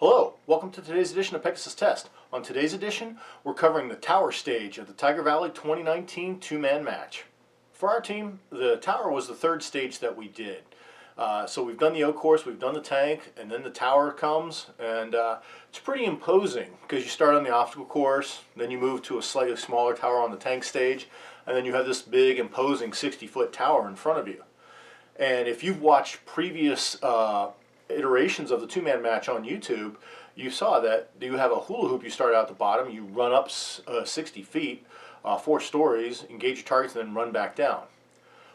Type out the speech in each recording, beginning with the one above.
Hello, welcome to today's edition of Pegasus Test. On today's edition, we're covering the tower stage of the Tiger Valley 2019 two-man match. For our team, the tower was the third stage that we did. So we've done the O course, we've done the tank, and then the tower comes, and it's pretty imposing because you start on the obstacle course, then you move to a slightly smaller tower on the tank stage, and then you have this big imposing 60-foot tower in front of you. And if you've watched previous iterations of the two-man match on YouTube, you saw that you have a hula hoop. You start out at the bottom, you run up 60 feet, 4 stories, engage your targets, and then run back down.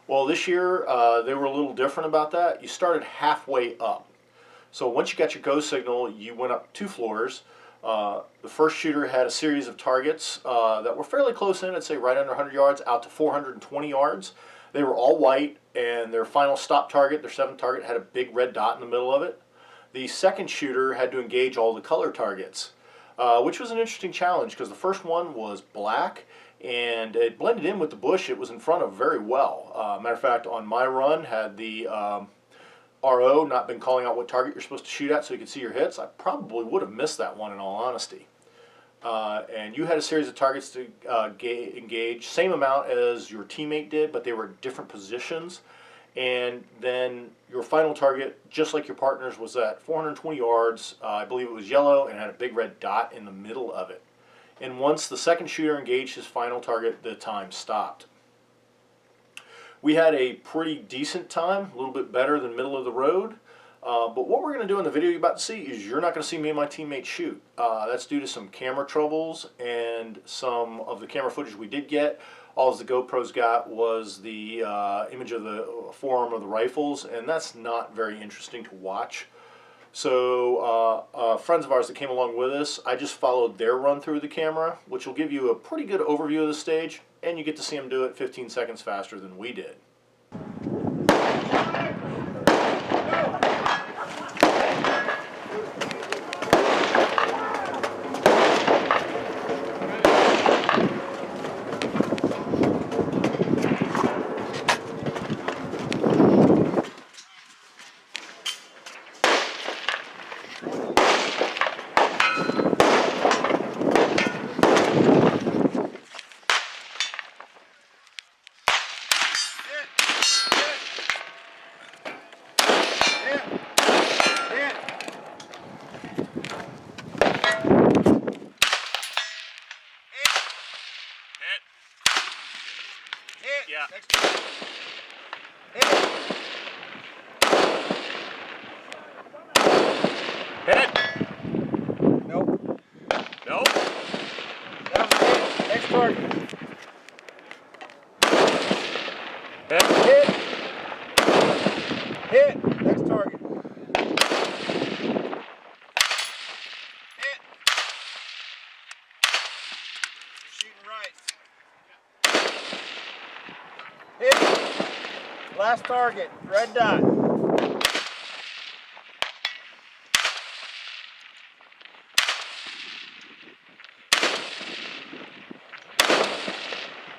Well, this year they were a little different about that. You started halfway up. So once you got your go signal, you went up 2 floors. The first shooter had a series of targets that were fairly close in, I'd say right under 100 yards, out to 420 yards. They were all white, and their final stop target, their 7th target, had a big red dot in the middle of it. The second shooter had to engage all the color targets, which was an interesting challenge because the first one was black, and it blended in with the bush it was in front of very well. Matter of fact, on my run, had the RO not been calling out what target you're supposed to shoot at so you could see your hits, I probably would have missed that one in all honesty. And you had a series of targets to engage, same amount as your teammate did, but they were at different positions. And then your final target, just like your partner's, was at 420 yards. I believe it was yellow and had a big red dot in the middle of it. And once the second shooter engaged his final target, the time stopped. We had a pretty decent time, a little bit better than middle of the road. But what we're going to do in the video you're about to see is you're not going to see me and my teammates shoot. That's due to some camera troubles and some of the camera footage we did get. All the GoPros got was the image of the forearm of the rifles, and that's not very interesting to watch. So friends of ours that came along with us, I just followed their run through the camera, which will give you a pretty good overview of the stage, and you get to see them do it 15 seconds faster than we did. Yeah. Hit it. Nope. Nope. That was it. Next target. Hit. Hit. Hit. Next target. Hit. You're shooting right. Hit. Last target. Red dot.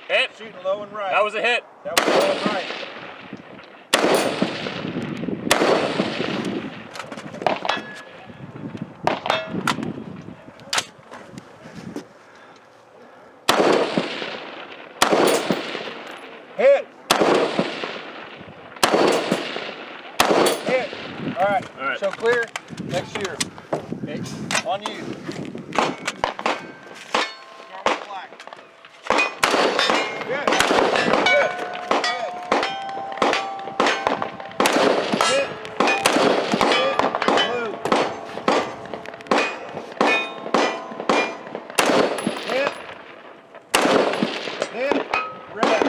Hit. Shooting low and right. That was a hit. That was low and right. Hit. Hit. All right. All right. So clear. Next shooter. Okay. On you. Start with black. Good. Good. Good. Hit. Hit. Blue. Hit. Hit. Red.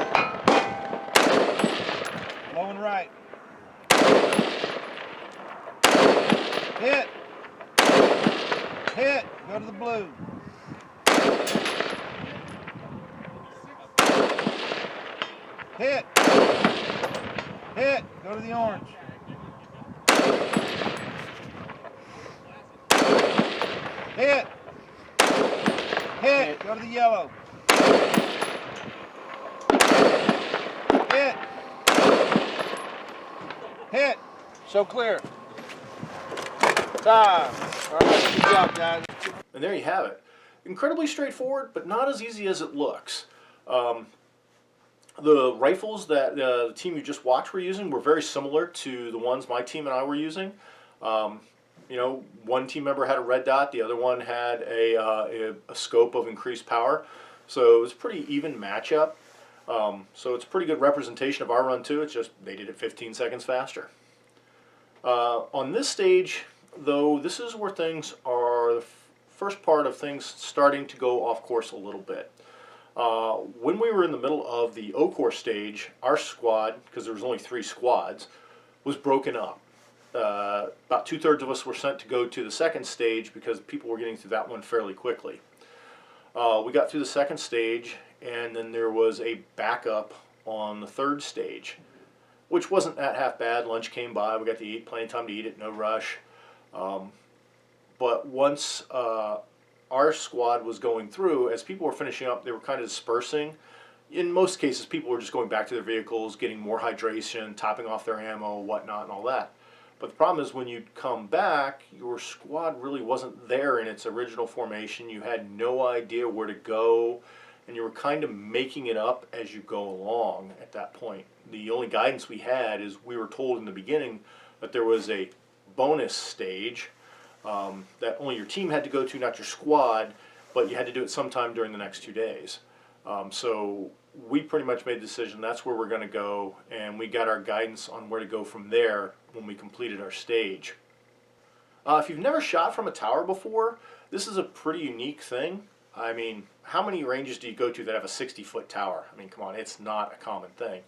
Low and right. Hit. Hit. Go to the blue. Hit. Hit. Go to the orange. Hit. Hit. Go to the yellow. Hit. Hit. So clear. Time. All right, good job, guys. And there you have it. Incredibly straightforward, but not as easy as it looks. The rifles that the team you just watched were using were very similar to the ones my team and I were using. You know, one team member had a red dot, the other one had a scope of increased power. So it was a pretty even matchup. So it's a pretty good representation of our run too. It's just they did it 15 seconds faster. On this stage, though, this is where things are the first part of things starting to go off course a little bit. When we were in the middle of the O-course stage, our squad, because there was only 3 squads, was broken up. About 2/3 of us were sent to go to the second stage because people were getting through that one fairly quickly. We got through the second stage, and then there was a backup on the third stage, which wasn't that half bad. Lunch came by, we got to eat, plenty of time to eat it, no rush. But once our squad was going through, as people were finishing up, they were kind of dispersing. In most cases, people were just going back to their vehicles, getting more hydration, topping off their ammo, whatnot, and all that. But the problem is when you come back, your squad really wasn't there in its original formation. You had no idea where to go, and you were kind of making it up as you go along at that point. The only guidance we had is we were told in the beginning that there was a bonus stage that only your team had to go to, not your squad, but you had to do it sometime during the next 2 days. So we pretty much made the decision that's where we're going to go, and we got our guidance on where to go from there when we completed our stage. If you've never shot from a tower before, this is a pretty unique thing. I mean, how many ranges do you go to that have a 60-foot tower? I mean, come on, it's not a common thing.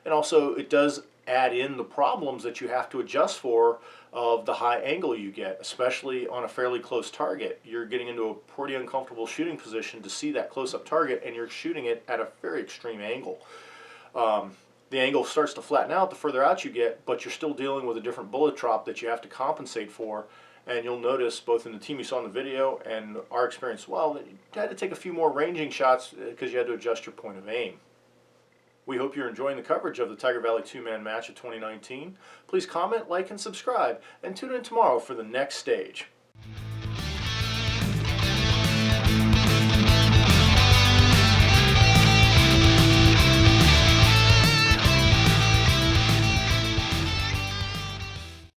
And also, it does add in the problems that you have to adjust for of the high angle you get, especially on a fairly close target. You're getting into a pretty uncomfortable shooting position to see that close-up target, and you're shooting it at a very extreme angle. The angle starts to flatten out the further out you get, but you're still dealing with a different bullet drop that you have to compensate for. And you'll notice both in the team you saw in the video and our experience as well that you had to take a few more ranging shots because you had to adjust your point of aim. We hope you're enjoying the coverage of the Tiger Valley 2-man match of 2019. Please comment, like, and subscribe, and tune in tomorrow for the next stage.